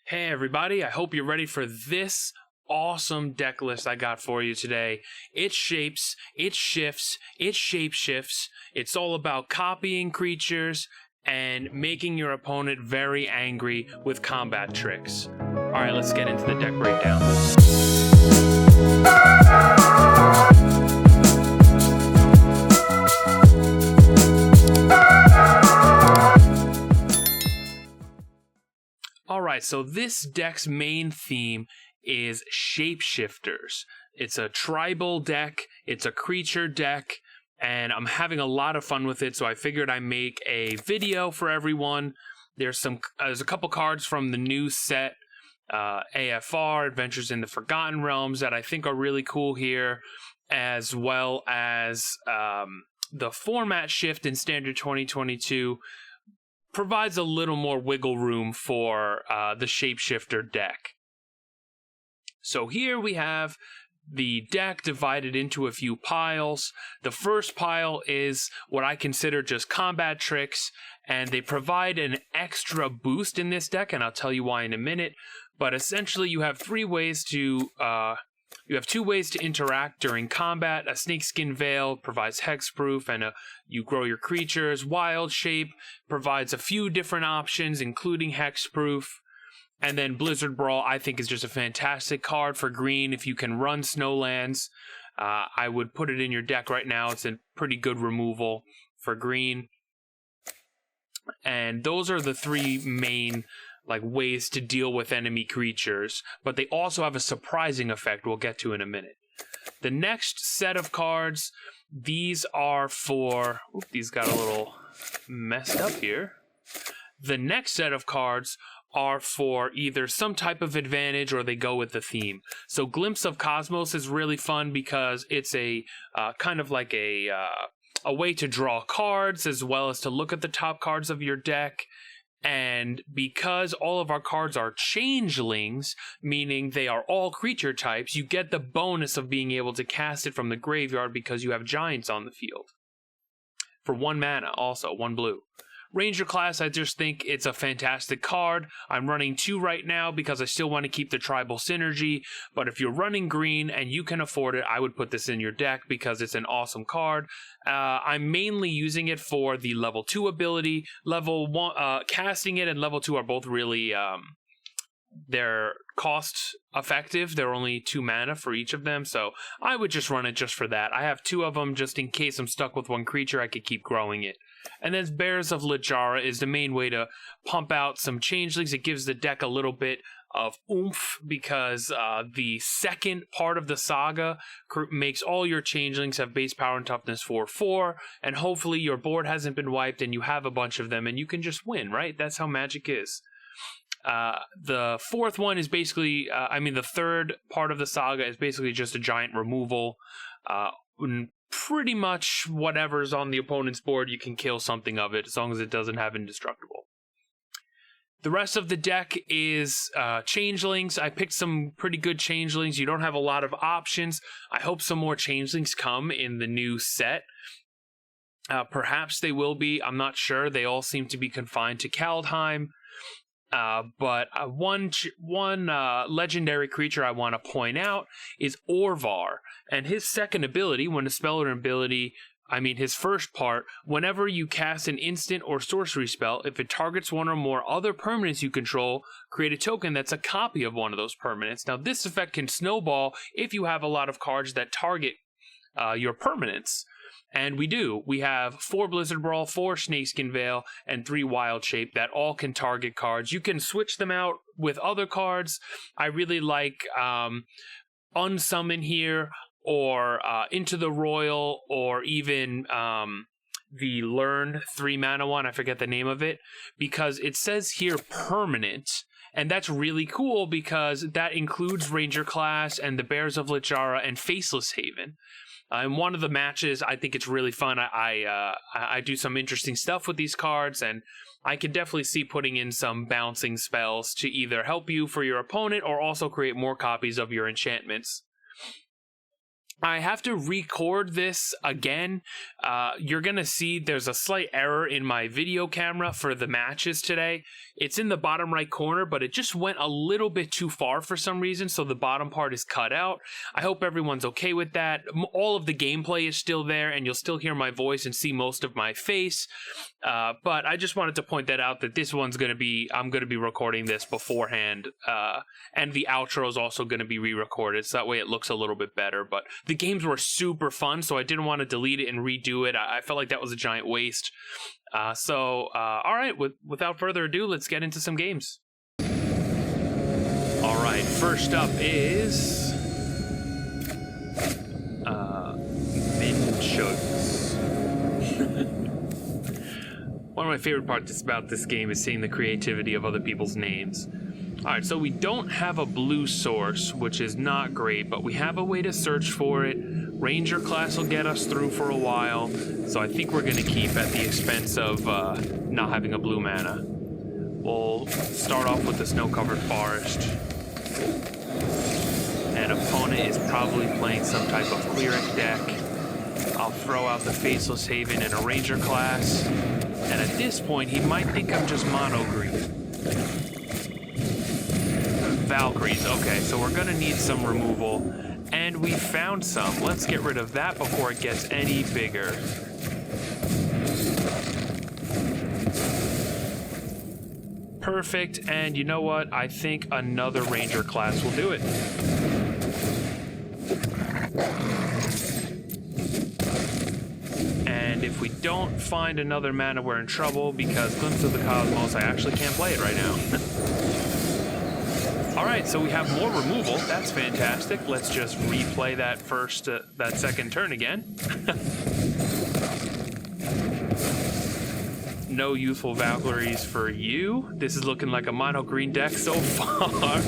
Hey everybody, I hope you're ready for this awesome deck list I got for you today. It shapes, it shifts, it shapeshifts. It's all about copying creatures and making your opponent very angry with combat tricks. Alright, let's get into the deck breakdown. Alright, so this deck's main theme is Shapeshifters. It's a tribal deck, it's a creature deck, and I'm having a lot of fun with it, so I figured I'd make a video for everyone. There's a couple cards from the new set, AFR, Adventures in the Forgotten Realms, that I think are really cool here, as well as the format shift in Standard 2022 provides a little more wiggle room for the Shapeshifter deck. So here we have the deck divided into a few piles. The first pile is what I consider just combat tricks, and they provide an extra boost in this deck, and I'll tell you why in a minute. But essentially you have two ways to interact during combat. A Snakeskin Veil provides hexproof, and you grow your creatures. Wild Shape provides a few different options, including hexproof. And then Blizzard Brawl, I think, is just a fantastic card for green. If you can run Snowlands, I would put it in your deck right now. It's a pretty good removal for green. And those are the three main ways to deal with enemy creatures, but they also have a surprising effect we'll get to in a minute. The next set of cards, these are for... Oop, these got a little messed up here. The next set of cards are for either some type of advantage or they go with the theme. So Glimpse of Cosmos is really fun because it's a kind of like a way to draw cards as well as to look at the top cards of your deck. And because all of our cards are changelings, meaning they are all creature types, you get the bonus of being able to cast it from the graveyard because you have giants on the field. For 1 mana, also, 1 blue. Ranger class, I just think it's a fantastic card. I'm running 2 right now because I still want to keep the tribal synergy, but if you're running green and you can afford it, I would put this in your deck because it's an awesome card. I'm mainly using it for the level 2 ability. Level 1, casting it and level 2 are both really, they're cost effective. They're only 2 mana for each of them, so I would just run it just for that. I have 2 of them just in case I'm stuck with 1 creature, I could keep growing it. And then Bears of Littjara is the main way to pump out some changelings. It gives the deck a little bit of oomph because the second part of the saga makes all your changelings have base power and toughness 4/4, and hopefully your board hasn't been wiped and you have a bunch of them and you can just win, right? That's how Magic is. The fourth one is basically, the third part of the saga is basically just a giant removal. Pretty much whatever's on the opponent's board, you can kill something of it as long as it doesn't have indestructible. The rest of the deck is changelings. I picked some pretty good changelings. You don't have a lot of options. I hope some more changelings come in the new set. Perhaps they will be. I'm not sure. They all seem to be confined to Kaldheim. But one legendary creature I want to point out is Orvar, and his second ability, when a spell or ability, his first part, whenever you cast an instant or sorcery spell, if it targets one or more other permanents you control, create a token that's a copy of one of those permanents. Now, this effect can snowball if you have a lot of cards that target your permanents. And we do. We have 4 Blizzard Brawl, 4 Snakeskin Veil, and 3 Wild Shape that all can target cards. You can switch them out with other cards. I really like Unsummon here, or Into the Royal, or even the Learn 3 mana one. I forget the name of it, because it says here permanent. And that's really cool because that includes Ranger class and the Bears of Littjara and Faceless Haven. In one of the matches, I think it's really fun. I do some interesting stuff with these cards, and I can definitely see putting in some bouncing spells to either help you for your opponent or also create more copies of your enchantments. I have to record this again. You're going to see there's a slight error in my video camera for the matches today. It's in the bottom right corner, but it just went a little bit too far for some reason, so the bottom part is cut out. I hope everyone's okay with that. All of the gameplay is still there, and you'll still hear my voice and see most of my face. But I just wanted to point that out, that this one's going to be, I'm going to be recording this beforehand, and the outro is also going to be re-recorded, so that way it looks a little bit better. But the games were super fun, so I didn't want to delete it and redo it. I felt like that was a giant waste. All right, without further ado, let's get into some games. All right, first up is Minchugs. One of my favorite parts about this game is seeing the creativity of other people's names. Alright, so we don't have a blue source, which is not great, but we have a way to search for it. Ranger class will get us through for a while, so I think we're going to keep at the expense of not having a blue mana. We'll start off with the snow-covered forest. An opponent is probably playing some type of cleric deck. I'll throw out the Faceless Haven in a Ranger class, and at this point he might think I'm just mono green. Valkyries. Okay, so we're gonna need some removal, and we found some. Let's get rid of that before it gets any bigger. Perfect, and you know what? I think another Ranger class will do it. And if we don't find another mana, we're in trouble, because Glimpse of the Cosmos, I actually can't play it right now. Alright, so we have more removal. That's fantastic. Let's just replay that second turn again. No youthful Valkyries for you. This is looking like a mono green deck so far.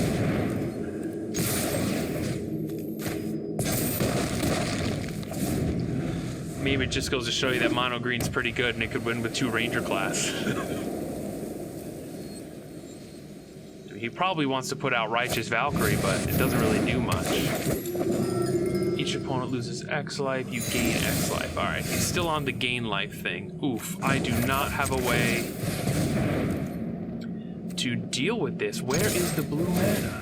Maybe it just goes to show you that mono green's pretty good and it could win with 2 Ranger class. He probably wants to put out Righteous Valkyrie, but it doesn't really do much. Each opponent loses X life, you gain X life. Alright, he's still on the gain life thing. Oof, I do not have a way to deal with this. Where is the blue mana?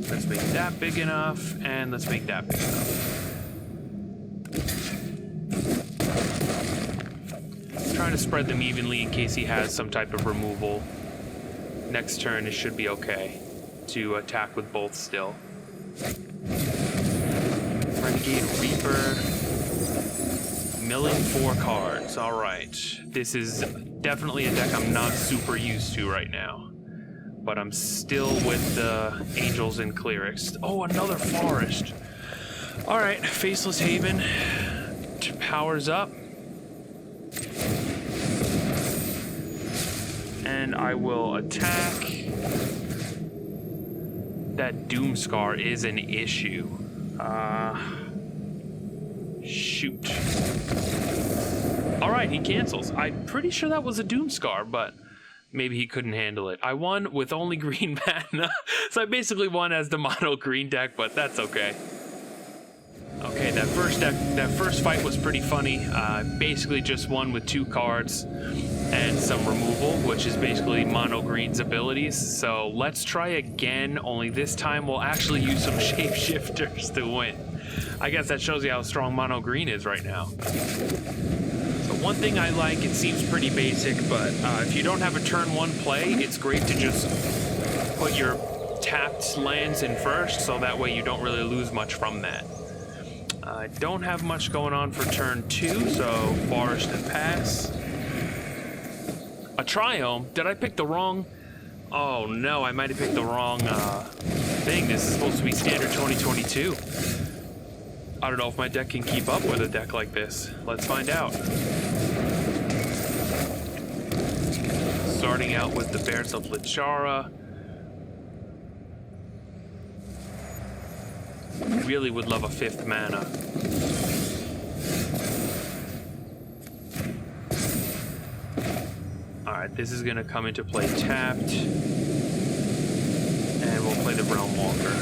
Let's make that big enough, and let's make that big enough. Trying to spread them evenly in case he has some type of removal. Next turn, it should be okay to attack with both still. Renegade Reaper. Milling 4 cards. Alright. This is definitely a deck I'm not super used to right now. But I'm still with the Angels and Clerics. Oh, another Forest. Alright, Faceless Haven. Powers up. And I will attack. That Doomscar is an issue. Shoot. Alright, he cancels. I'm pretty sure that was a Doomscar, but maybe he couldn't handle it. I won with only green mana, so I basically won as the mono green deck, but that's okay. Okay, that first fight was pretty funny. Basically just won with 2 cards and some removal, which is basically mono green's abilities. So let's try again, only this time we'll actually use some shapeshifters to win. I guess that shows you how strong mono green is right now. So one thing I like, it seems pretty basic, but if you don't have a turn 1 play, it's great to just put your tapped lands in first, so that way you don't really lose much from that. I don't have much going on for turn 2, so Forest and pass. A Triome? Did I pick the wrong? Oh no, I might have picked the wrong thing. This is supposed to be standard 2022. I don't know if my deck can keep up with a deck like this. Let's find out. Starting out with the Bears of Littjara. Really would love a 5th mana. Alright, this is going to come into play tapped. And we'll play the Realmwalker.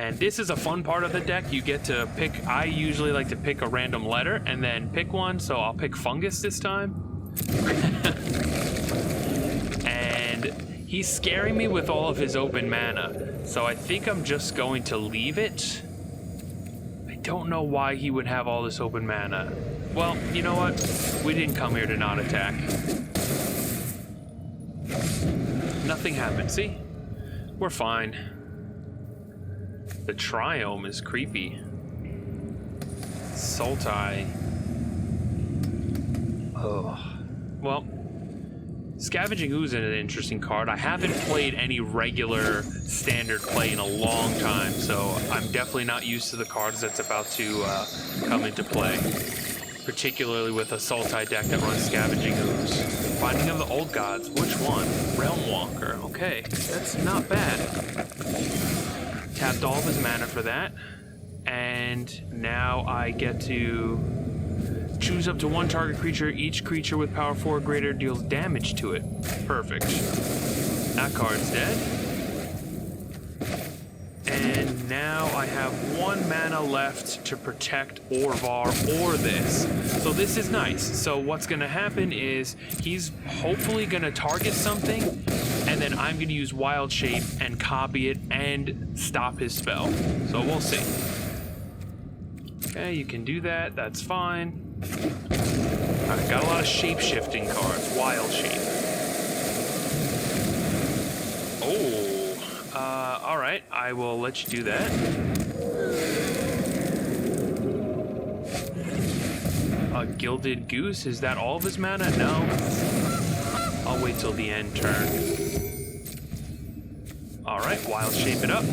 And this is a fun part of the deck. You get to pick, I usually like to pick a random letter and then pick one, so I'll pick fungus this time. And he's scaring me with all of his open mana, so I think I'm just going to leave it. I don't know why he would have all this open mana. Well, you know what? We didn't come here to not attack. Nothing happened, see? We're fine. The Triome is creepy. Sultai. Oh. Well, Scavenging Ooze is an interesting card. I haven't played any regular standard play in a long time, so I'm definitely not used to the cards that's about to come into play. Particularly with a Sultai deck that runs Scavenging Ooze. Binding of the Old Gods, which one? Realmwalker, okay, that's not bad. Tapped all of his mana for that, and now I get to choose up to one target creature. Each creature with power 4 or greater deals damage to it. Perfect. That card's dead. And now I have 1 mana left to protect Orvar or this. So this is nice. So what's going to happen is he's hopefully going to target something, and then I'm going to use Wild Shape and copy it and stop his spell. So we'll see. Okay, you can do that. That's fine. I've got a lot of shape-shifting cards. Wild Shape. Oh. Alright, I will let you do that. A Gilded Goose, is that all of his mana? No. I'll wait till the end turn. Alright, Wild Shape it up.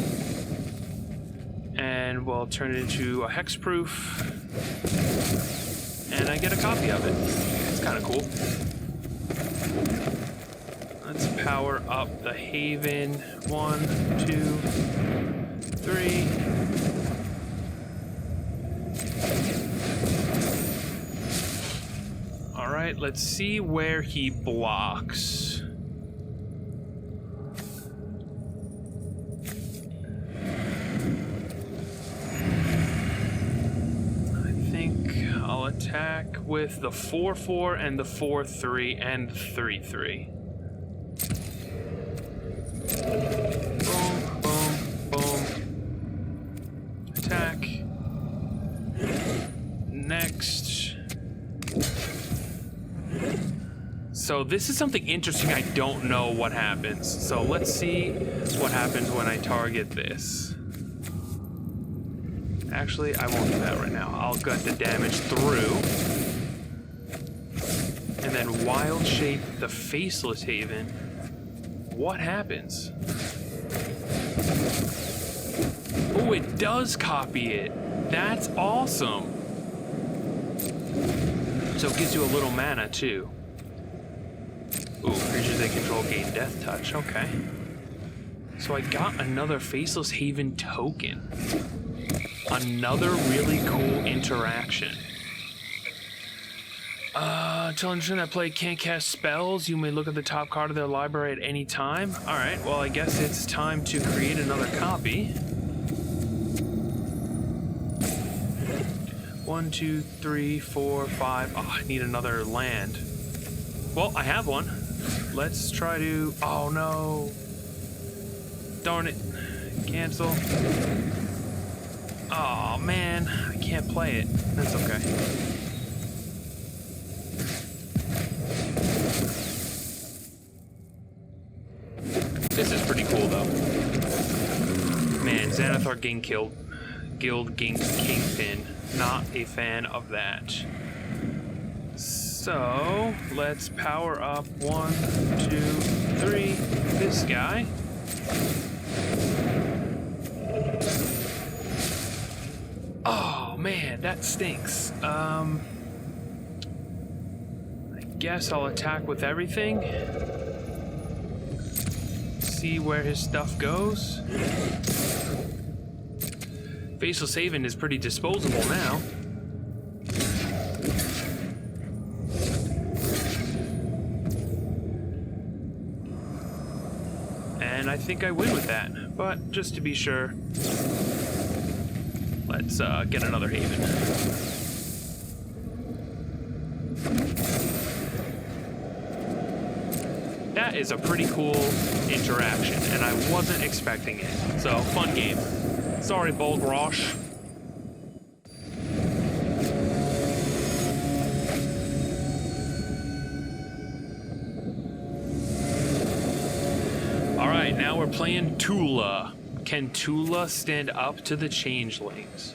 And we'll turn it into a hexproof. And I get a copy of it. It's kind of cool. Let's power up the Haven. 1, 2, 3. Alright, let's see where he blocks. I think I'll attack with the 4/4 and the 4/3 and the 3/3. Boom, boom, boom. Attack. Next. So this is something interesting. I don't know what happens. So let's see what happens when I target this. Actually, I won't do that right now. I'll get the damage through. And then Wild Shape the Faceless Haven. What happens? Oh, it does copy it. That's awesome. So it gives you a little mana too. Ooh, creatures they control gain Death Touch. Okay. So I got another Faceless Haven token. Another really cool interaction. Until an that play can't cast spells, you may look at the top card of their library at any time. Alright, well I guess it's time to create another copy. 1, 2, 3, 4, 5. Oh, I need another land. Well, I have one. Let's try to... Oh no. Darn it. Cancel. Oh man, I can't play it. That's okay. This is pretty cool though. Man, Xanathar Guild Kingpin. Not a fan of that. So, let's power up 1, 2, 3, this guy. Oh man, that stinks. I guess I'll attack with everything. See where his stuff goes. Faceless Haven is pretty disposable now. And I think I win with that, but just to be sure, Let's get another Haven. That is a pretty cool interaction, and I wasn't expecting it. So, fun game. Sorry, Bold Rosh. Alright, now we're playing Tula. Can Tula stand up to the Changelings?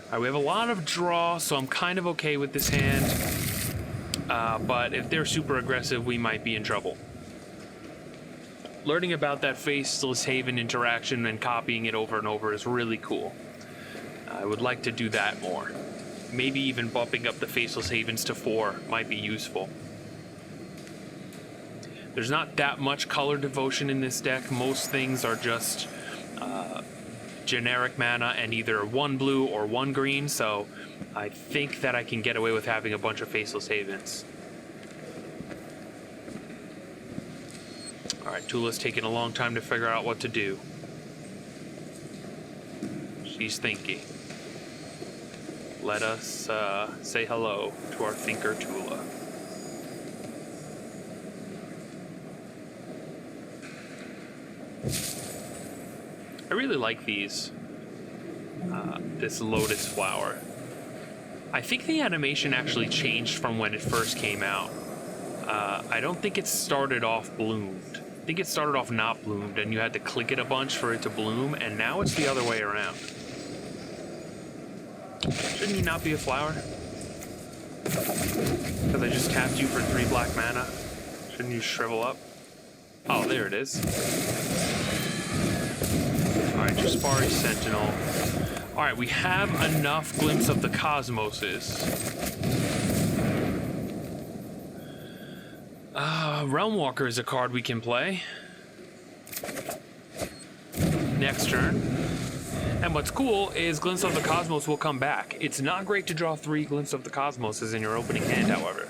Alright, we have a lot of draw, so I'm kind of okay with this hand. But if they're super aggressive, we might be in trouble. Learning about that Faceless Haven interaction and copying it over and over is really cool. I would like to do that more. Maybe even bumping up the Faceless Havens to 4 might be useful. There's not that much color devotion in this deck. Most things are just generic mana and either 1 blue or 1 green, so I think that I can get away with having a bunch of Faceless Havens. Alright, Tula's taking a long time to figure out what to do. She's thinking. Let us say hello to our thinker Tula. I really like these. This lotus flower. I think the animation actually changed from when it first came out. I don't think it started off bloomed. I think it started off not bloomed, and you had to click it a bunch for it to bloom, and now it's the other way around. Shouldn't you not be a flower? Because I just tapped you for 3 black mana. Shouldn't you shrivel up? Oh, there it is. Alright, Jaspari Sentinel. Alright, we have enough Glimpse of the Cosmoses. Realmwalker is a card we can play. Next turn. And what's cool is Glimpse of the Cosmos will come back. It's not great to draw 3 Glimpse of the Cosmoses in your opening hand, however.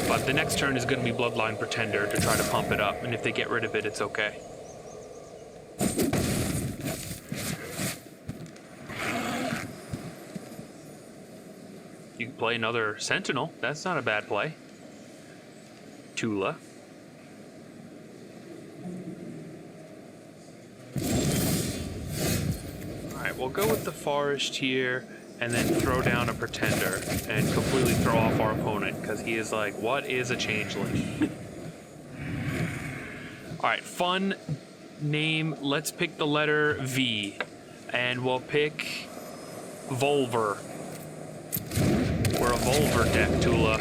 But the next turn is going to be Bloodline Pretender to try to pump it up, and if they get rid of it, it's okay. You can play another Sentinel. That's not a bad play. Tula. Alright, we'll go with the Forest here and then throw down a Pretender and completely throw off our opponent because he is like, what is a Changeling? Alright, fun name. Let's pick the letter V and we'll pick Volver. We're a Volver deck, Tula.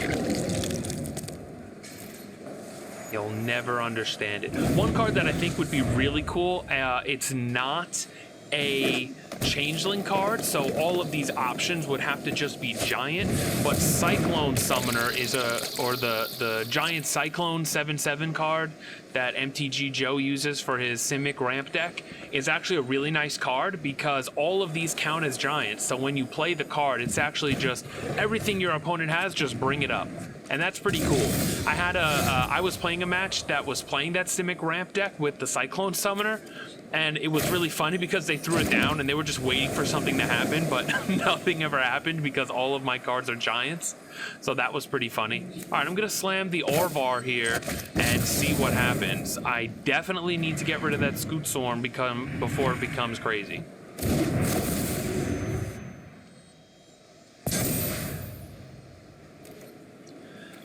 You'll never understand it. One card that I think would be really cool, it's not a Changeling card, so all of these options would have to just be giant, but Cyclone Summoner is the giant Cyclone 7/7 card that MTG Joe uses for his Simic ramp deck is actually a really nice card because all of these count as giants, so when you play the card, it's actually just everything your opponent has, just bring it up. And that's pretty cool. I was playing a match that was playing that Simic ramp deck with the Cyclone Summoner, and it was really funny because they threw it down and they were just waiting for something to happen, but nothing ever happened because all of my cards are giants. So that was pretty funny. All right, I'm gonna slam the Orvar here and see what happens. I definitely need to get rid of that Scoot Storm before it becomes crazy.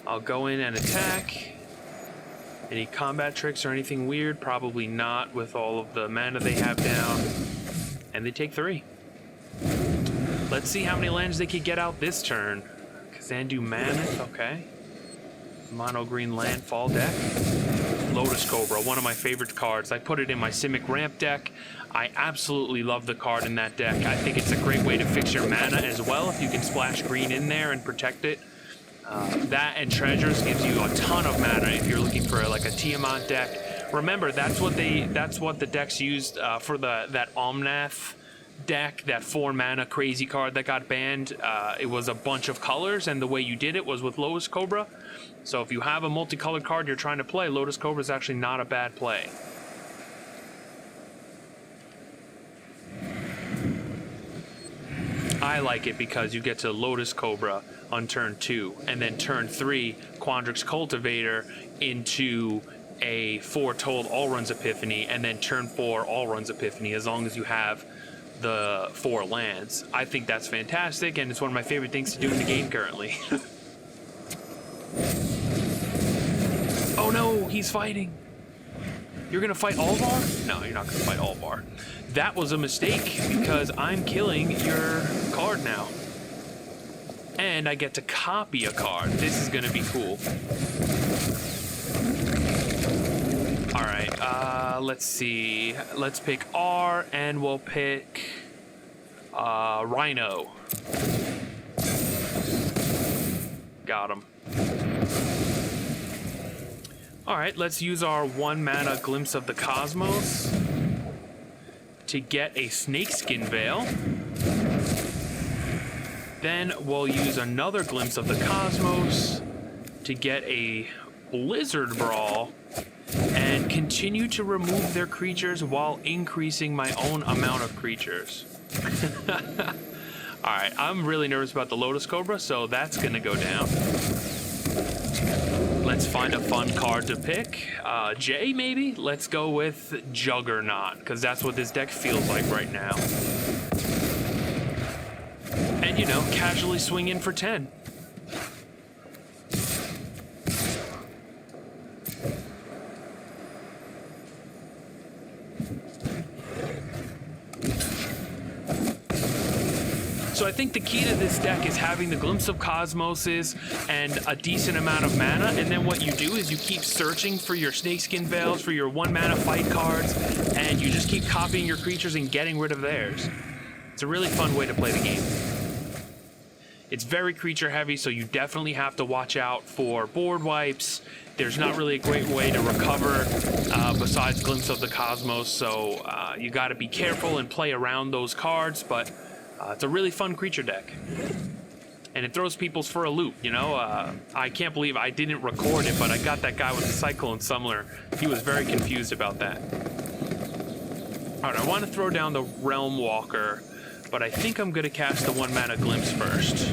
I'll go in and attack. Any combat tricks or anything weird? Probably not with all of the mana they have down. And they take 3. Let's see how many lands they could get out this turn. Kazandu Mammoth, okay. Mono green Landfall deck. Lotus Cobra, one of my favorite cards. I put it in my Simic ramp deck. I absolutely love the card in that deck. I think it's a great way to fix your mana as well if you can splash green in there and protect it. That and Treasures gives you a ton of mana if you're looking for like a Tiamat deck. Remember, that's what the decks used for that Omnath deck, that 4 mana crazy card that got banned. It was a bunch of colors, and the way you did it was with Lotus Cobra. So if you have a multicolored card you're trying to play, Lotus Cobra is actually not a bad play. I like it because you get to Lotus Cobra on turn 2, and then turn 3, Quandrix Cultivator into a 4-told All Runs Epiphany, and then turn 4 All Runs Epiphany as long as you have the 4 lands. I think that's fantastic, and it's one of my favorite things to do in the game currently. Oh no, he's fighting. You're gonna fight Orvar? No, you're not gonna fight Orvar. That was a mistake because I'm killing your card now. And I get to copy a card. This is gonna be cool. Alright, let's see. Let's pick R, and we'll pick Rhino. Got him. Alright, let's use our 1-mana Glimpse of the Cosmos to get a Snakeskin Veil. Then we'll use another Glimpse of the Cosmos to get a Blizzard Brawl and continue to remove their creatures while increasing my own amount of creatures. Alright, I'm really nervous about the Lotus Cobra, so that's gonna go down. Let's find a fun card to pick. J, maybe? Let's go with Juggernaut, because that's what this deck feels like right now. And, you know, casually swing in for 10. So I think the key to this deck is having the Glimpse of Cosmoses and a decent amount of mana, and then what you do is you keep searching for your Snakeskin Veils, for your 1-mana fight cards, and you just keep copying your creatures and getting rid of theirs. It's a really fun way to play the game. It's very creature heavy, so you definitely have to watch out for board wipes. There's not really a great way to recover besides Glimpse of the Cosmos, so you gotta be careful and play around those cards, but it's a really fun creature deck. And it throws people's for a loop, you know? I can't believe I didn't record it, but I got that guy with the Cyclone Summoner. He was very confused about that. Alright, I want to throw down the Realmwalker, but I think I'm going to cast the 1-mana Glimpse first.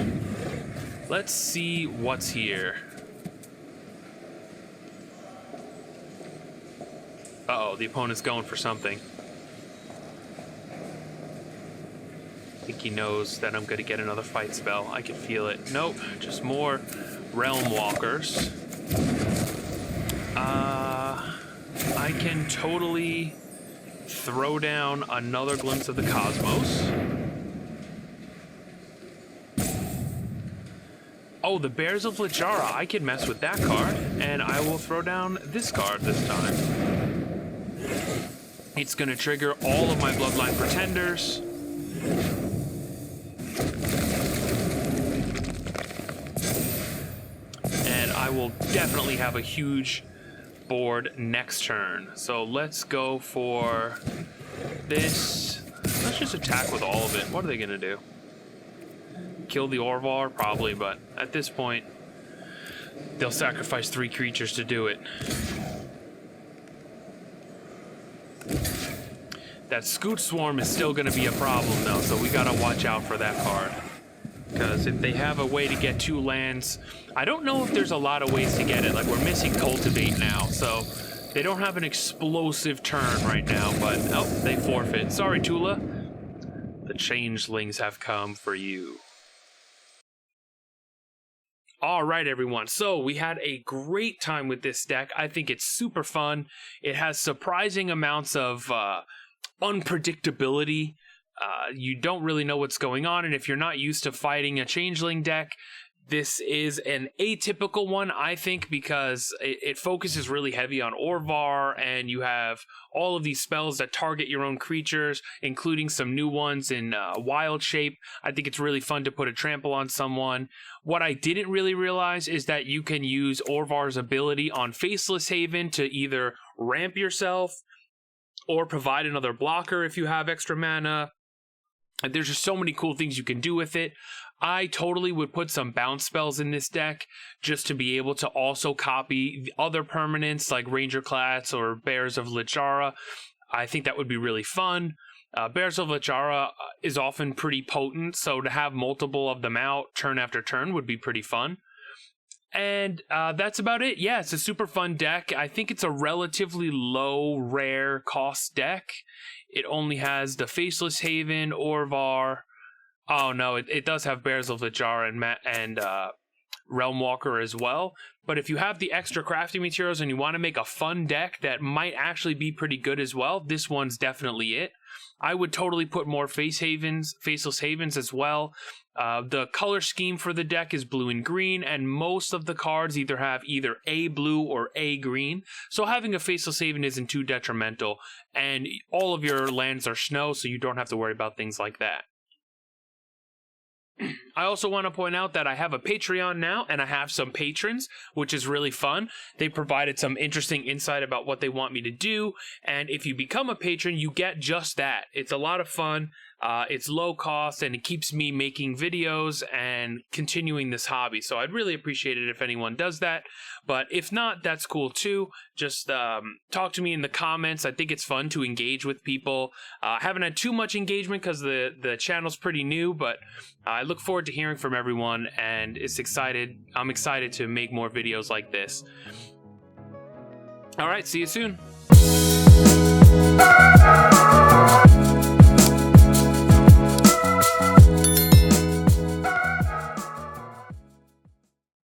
Let's see what's here. Uh-oh, the opponent's going for something. I think he knows that I'm going to get another fight spell. I can feel it. Nope, just more Realmwalkers. I can totally throw down another Glimpse of the Cosmos. Oh, the Bears of Littjara. I can mess with that card, and I will throw down this card this time. It's going to trigger all of my Bloodline Pretenders. And I will definitely have a huge board next turn. So let's go for this. Let's just attack with all of it. What are they going to do? Kill the Orvar? Probably, but at this point, they'll sacrifice 3 creatures to do it. That Scoot Swarm is still going to be a problem, though, so we got to watch out for that card. Because if they have a way to get 2 lands, I don't know if there's a lot of ways to get it. Like, we're missing Cultivate now, so they don't have an explosive turn right now, but oh, they forfeit. Sorry, Tula. The Changelings have come for you. All right, everyone. So we had a great time with this deck. I think it's super fun. It has surprising amounts of unpredictability. You don't really know what's going on, and if you're not used to fighting a Changeling deck, this is an atypical one, I think, because it focuses really heavy on Orvar, and you have all of these spells that target your own creatures, including some new ones in Wild Shape. I think it's really fun to put a trample on someone. What I didn't really realize is that you can use Orvar's ability on Faceless Haven to either ramp yourself or provide another blocker if you have extra mana. There's just so many cool things you can do with it. I totally would put some bounce spells in this deck just to be able to also copy other permanents like Ranger Clats or Bears of Littjara. I think that would be really fun. Bears of Littjara is often pretty potent, so to have multiple of them out turn after turn would be pretty fun. And that's about it. Yeah, it's a super fun deck. I think it's a relatively low rare cost deck. It only has the Faceless Haven, Orvar. Oh no, it does have Bears of Littjara and Realmwalker as well. But if you have the extra crafting materials and you want to make a fun deck that might actually be pretty good as well, this one's definitely it. I would totally put more Faceless Havens as well. The color scheme for the deck is blue and green, and most of the cards have either A blue or A green. So having a Faceless Haven isn't too detrimental, and all of your lands are snow, so you don't have to worry about things like that. I also want to point out that I have a Patreon now, and I have some patrons, which is really fun. They provided some interesting insight about what they want me to do, and if you become a patron, you get just that. It's a lot of fun. It's low cost, and it keeps me making videos and continuing this hobby. So I'd really appreciate it if anyone does that. But if not, that's cool too. Just talk to me in the comments. I think it's fun to engage with people. I haven't had too much engagement because the channel's pretty new, but I look forward to hearing from everyone, and I'm excited to make more videos like this. All right, see you soon.